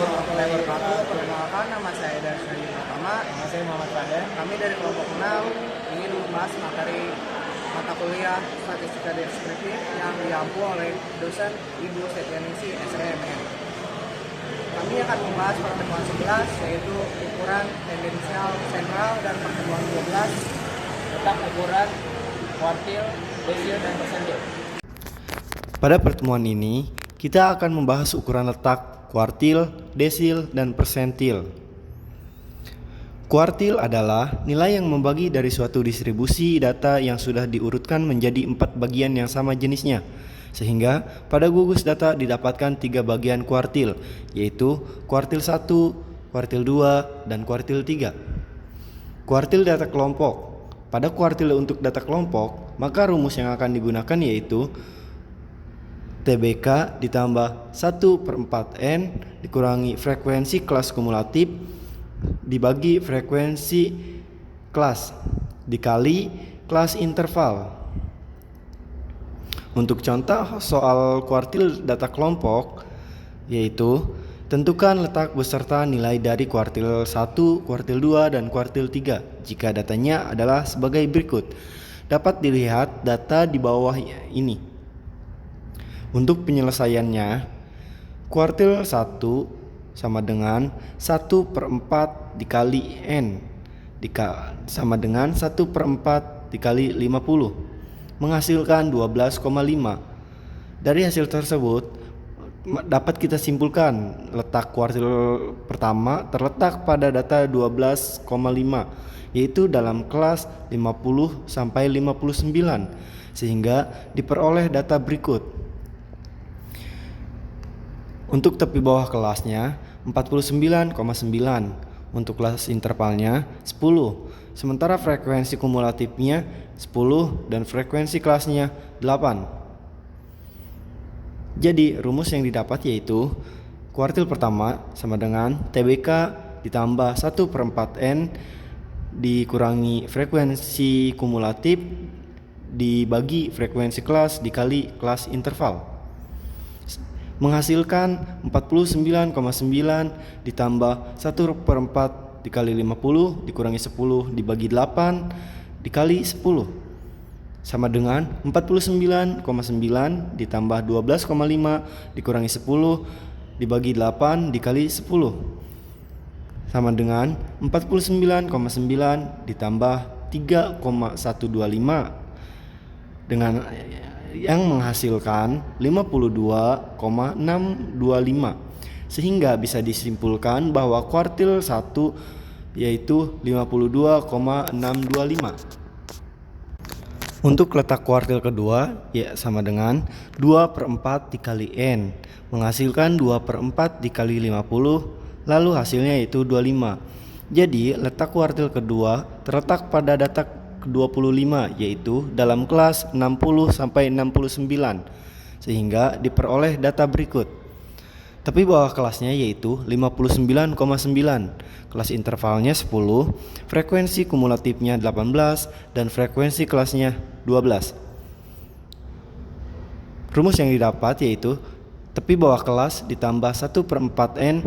warahmatullahi wabarakatuh. Perkenalkan, nama saya Darsani Pratama. Nama saya Muhammad Fadel. Kami dari kelompok 6 ingin membahas materi mata kuliah statistika deskriptif yang diampu oleh dosen Ibu Setianingsih SEMN. Kami akan membahas pertemuan 11 yaitu ukuran tendensial sentral dan pertemuan 12 tentang ukuran kuartil, desil, dan persentil. Pada pertemuan ini, kita akan membahas ukuran letak kuartil, desil, dan persentil. Kuartil adalah nilai yang membagi dari suatu distribusi data yang sudah diurutkan menjadi 4 bagian yang sama jenisnya, sehingga pada gugus data didapatkan 3 bagian kuartil, yaitu kuartil 1, kuartil 2, dan kuartil 3. Kuartil data kelompok. Pada kuartil untuk data kelompok, maka rumus yang akan digunakan yaitu TBK ditambah 1/4N dikurangi frekuensi kelas kumulatif dibagi frekuensi kelas dikali kelas interval. Untuk contoh soal kuartil data kelompok yaitu tentukan letak beserta nilai dari kuartil 1, kuartil 2, dan kuartil 3 jika datanya adalah sebagai berikut. Dapat dilihat data di bawah ini. Untuk penyelesaiannya, kuartil 1 sama dengan 1/4 dikali N sama dengan 1/4 dikali 50 menghasilkan 12,5. Dari hasil tersebut dapat kita simpulkan letak kuartil pertama terletak pada data 12,5 yaitu dalam kelas 50 sampai 59 sehingga diperoleh data berikut. Untuk tepi bawah kelasnya 49,9, untuk kelas intervalnya 10, sementara frekuensi kumulatifnya 10 dan frekuensi kelasnya 8. Jadi rumus yang didapat yaitu kuartil pertama sama dengan TBK ditambah 1/4N dikurangi frekuensi kumulatif dibagi frekuensi kelas dikali kelas interval menghasilkan 49,9 ditambah 1/4 dikali 50 dikurangi 10 dibagi 8 dikali 10 sama dengan 49,9 ditambah 12,5 dikurangi 10 dibagi 8 dikali 10 sama dengan 49,9 ditambah 3,125 dengan yang menghasilkan 52,625 sehingga bisa disimpulkan bahwa kuartil 1 yaitu 52,625. Untuk letak kuartil kedua ya sama dengan 2/4 dikali N menghasilkan 2/4 dikali 50 lalu hasilnya yaitu 25. Jadi letak kuartil kedua terletak pada data 25 yaitu dalam kelas 60 sampai 69 sehingga diperoleh data berikut. Tapi bawah kelasnya yaitu 59,9, kelas intervalnya 10, frekuensi kumulatifnya 18 dan frekuensi kelasnya 12. Rumus yang didapat yaitu tepi bawah kelas ditambah 1/4N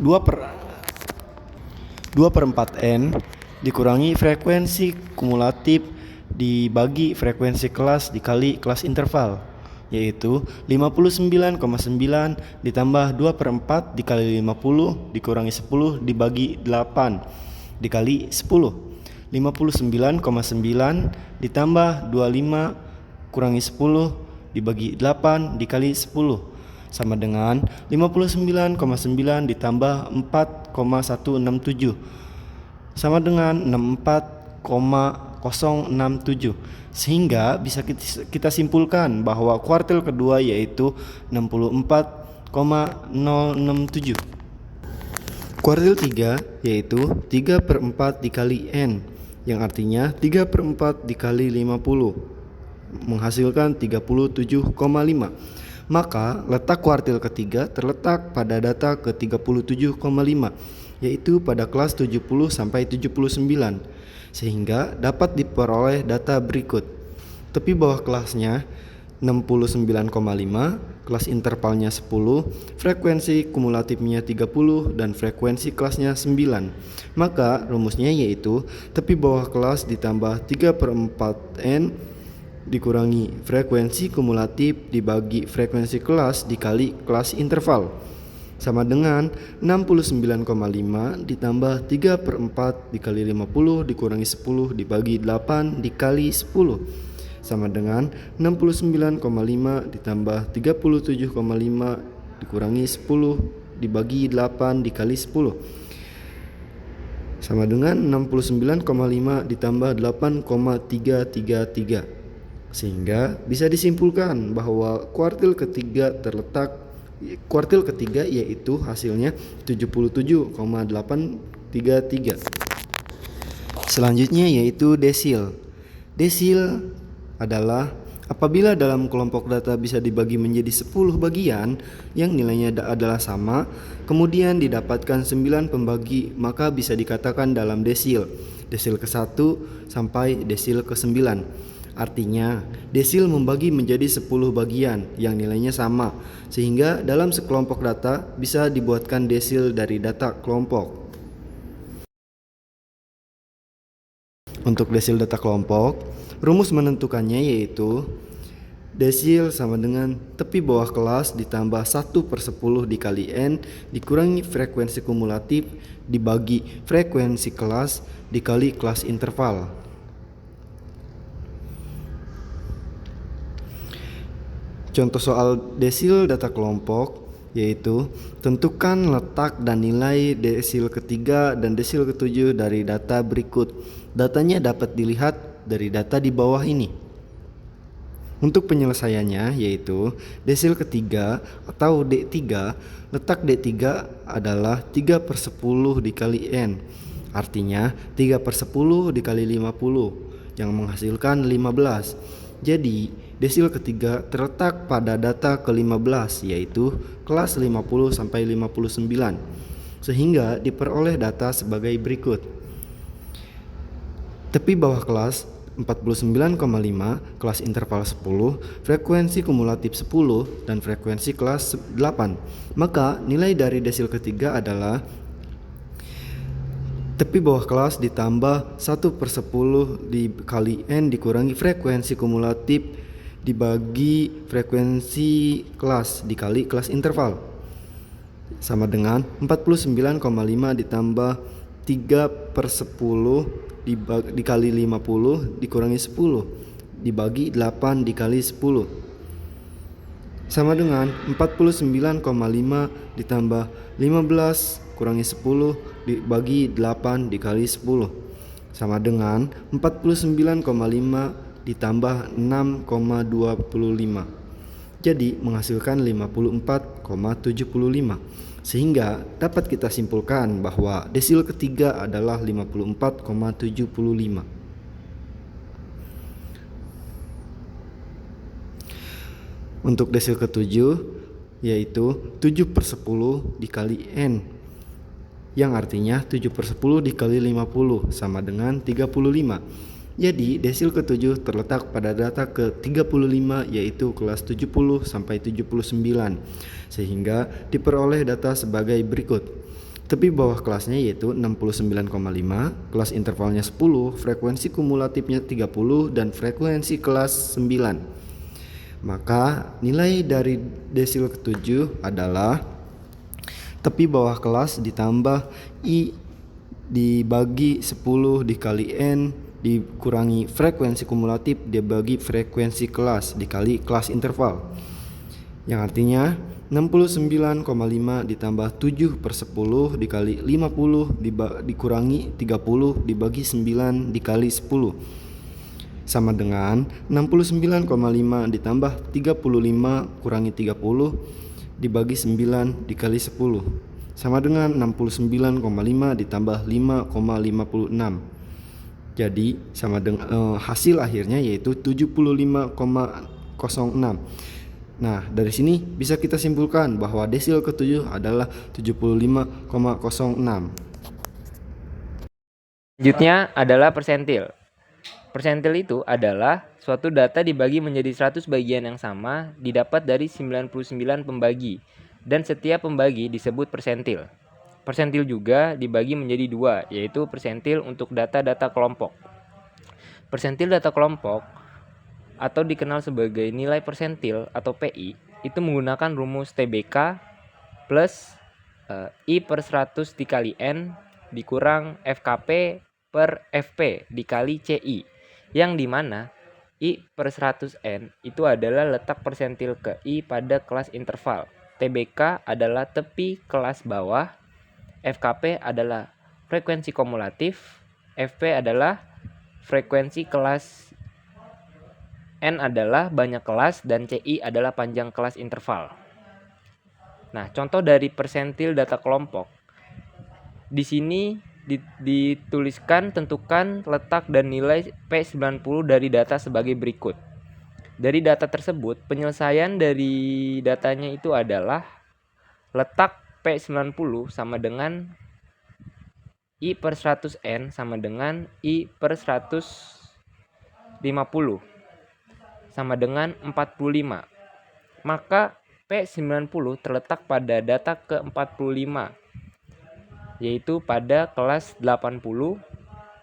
2/4N dikurangi frekuensi kumulatif dibagi frekuensi kelas dikali kelas interval yaitu 59,9 ditambah 2/4 dikali 50 dikurangi 10 dibagi 8 dikali 10. 59,9 ditambah 25 kurangi 10 dibagi 8 dikali 10 sama dengan 59,9 ditambah 4,167 sama dengan 64,067 sehingga bisa kita simpulkan bahwa kuartil kedua yaitu 64,067. Kuartil 3 yaitu 3/4 dikali N yang artinya 3/4 dikali 50 menghasilkan 37,5. Maka letak kuartil ketiga terletak pada data ke-37,5 yaitu pada kelas 70 sampai 79 sehingga dapat diperoleh data berikut. Tepi bawah kelasnya 69,5, kelas intervalnya 10, frekuensi kumulatifnya 30, dan frekuensi kelasnya 9. Maka rumusnya yaitu tepi bawah kelas ditambah 3/4N dikurangi frekuensi kumulatif dibagi frekuensi kelas dikali kelas interval, sama dengan 69,5 ditambah 3/4 dikali 50 dikurangi 10 dibagi 8 dikali 10, sama dengan 69,5 ditambah 37,5 dikurangi 10 dibagi 8 dikali 10, sama dengan 69,5 ditambah 8,333. Sehingga bisa disimpulkan bahwa kuartil ketiga yaitu hasilnya 77,833. Selanjutnya yaitu desil. Desil adalah apabila dalam kelompok data bisa dibagi menjadi 10 bagian yang nilainya adalah sama, kemudian didapatkan 9 pembagi, maka bisa dikatakan dalam desil ke-1 sampai desil ke-9. Artinya, desil membagi menjadi 10 bagian yang nilainya sama, sehingga dalam sekelompok data bisa dibuatkan desil dari data kelompok. Untuk desil data kelompok, rumus menentukannya yaitu desil sama dengan tepi bawah kelas ditambah 1/10 dikali N dikurangi frekuensi kumulatif dibagi frekuensi kelas dikali kelas interval. Contoh soal desil data kelompok yaitu tentukan letak dan nilai desil ketiga dan desil ketujuh dari data berikut. Datanya dapat dilihat dari data di bawah ini. Untuk penyelesaiannya yaitu desil ketiga atau D3, letak D3 adalah 3/10 dikali N. Artinya 3/10 dikali 50 yang menghasilkan 15. Jadi desil ketiga terletak pada data ke-15 yaitu kelas 50 sampai 59, sehingga diperoleh data sebagai berikut. Tepi bawah kelas 49,5, kelas interval 10, frekuensi kumulatif 10, dan frekuensi kelas 8. Maka nilai dari desil ketiga adalah tepi bawah kelas ditambah 1/10 dikali N dikurangi frekuensi kumulatif dibagi frekuensi kelas dikali kelas interval, sama dengan 49,5 ditambah 3/10 dikali 50 dikurangi 10 dibagi 8 dikali 10, sama dengan 49,5 ditambah 15 kurangi 10 dibagi 8 dikali 10, sama dengan 49,5 ditambah 6,25. Jadi menghasilkan 54,75. Sehingga dapat kita simpulkan bahwa desil ketiga adalah 54,75. Untuk desil ketujuh yaitu 7/10 dikali N, yang artinya 7/10 dikali 50 sama dengan 35. Jadi desil ketujuh terletak pada data ke-35 yaitu kelas 70 sampai 79, sehingga diperoleh data sebagai berikut. Tepi bawah kelasnya yaitu 69,5, kelas intervalnya 10, frekuensi kumulatifnya 30, dan frekuensi kelas 9. Maka nilai dari desil ketujuh adalah tepi bawah kelas ditambah I dibagi 10 dikali N dikurangi frekuensi kumulatif dibagi frekuensi kelas dikali kelas interval, yang artinya 69,5 ditambah 7/10 dikali 50 dikurangi 30 dibagi 9 dikali 10, sama dengan 69,5 ditambah 35 kurangi 30 dibagi 9 dikali 10, sama dengan 69,5 ditambah 5,56. Jadi sama dengan hasil akhirnya yaitu 75,06. Nah, dari sini bisa kita simpulkan bahwa desil ketujuh adalah 75,06. Selanjutnya adalah persentil. Persentil itu adalah suatu data dibagi menjadi 100 bagian yang sama didapat dari 99 pembagi, dan setiap pembagi disebut persentil. Persentil juga dibagi menjadi dua, yaitu persentil untuk data-data kelompok. Persentil data kelompok atau dikenal sebagai nilai persentil atau PI itu menggunakan rumus TBK plus I per 100 dikali N dikurang FKP per FP dikali CI, yang dimana I per 100 N itu adalah letak persentil ke I pada kelas interval, TBK adalah tepi kelas bawah, FKP adalah frekuensi kumulatif, FP adalah frekuensi kelas, N adalah banyak kelas, dan CI adalah panjang kelas interval. Nah, contoh dari persentil data kelompok. Di sini dituliskan tentukan letak dan nilai P90 dari data sebagai berikut. Dari data tersebut, penyelesaian dari datanya itu adalah letak P90 sama dengan I per 100 N sama dengan I per 150 sama dengan 45. Maka P90 terletak pada data ke-45, yaitu pada kelas 80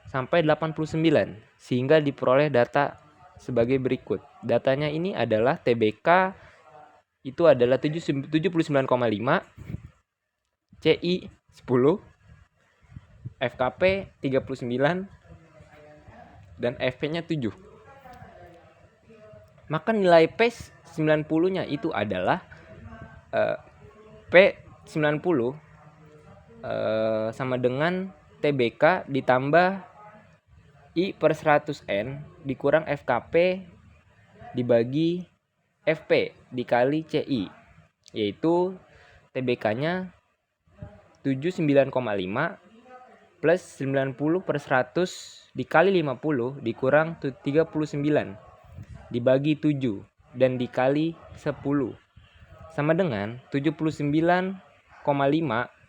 sampai 89, sehingga diperoleh data sebagai berikut. Datanya ini adalah TBK itu adalah 79,5, CI 10, FKP 39, dan FP-nya 7. Maka nilai P90-nya itu adalah P90 sama dengan TBK ditambah I per 100 N dikurang FKP dibagi FP dikali CI, yaitu TBK-nya 79,5 plus 90 per 100 dikali 50 dikurang 39 dibagi 7 dan dikali 10 sama dengan 79,5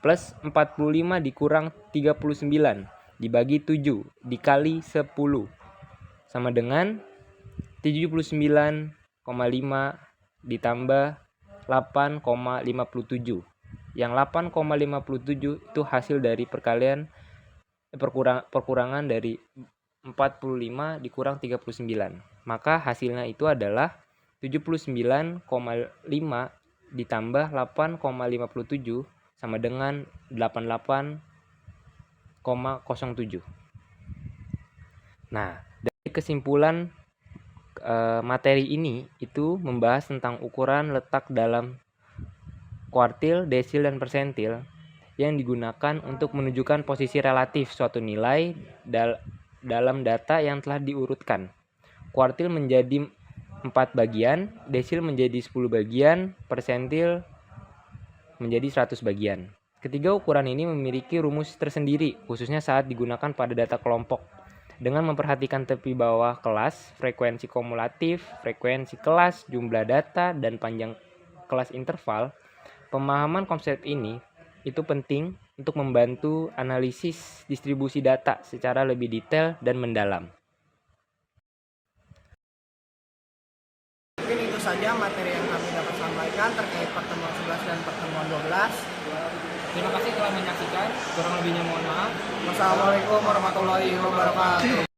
plus 45 dikurang 39 dibagi 7 dikali 10 sama dengan 79,5 ditambah 8,57. Yang 8,57 itu hasil dari perkurangan dari 45 dikurang 39. Maka hasilnya itu adalah 79,5 ditambah 8,57 sama dengan 88,07. Nah, dari kesimpulan materi ini itu membahas tentang ukuran letak dalam kuartil, desil, dan persentil yang digunakan untuk menunjukkan posisi relatif suatu nilai dalam data yang telah diurutkan. Kuartil menjadi 4 bagian, desil menjadi 10 bagian, persentil menjadi 100 bagian. Ketiga ukuran ini memiliki rumus tersendiri, khususnya saat digunakan pada data kelompok. Dengan memperhatikan tepi bawah kelas, frekuensi kumulatif, frekuensi kelas, jumlah data, dan panjang kelas interval, pemahaman konsep ini itu penting untuk membantu analisis distribusi data secara lebih detail dan mendalam. Mungkin itu saja materi yang kami dapat sampaikan terkait pertemuan 11 dan pertemuan 12. Terima kasih telah menyaksikan, kurang lebihnya mohon maaf. Wassalamualaikum warahmatullahi wabarakatuh.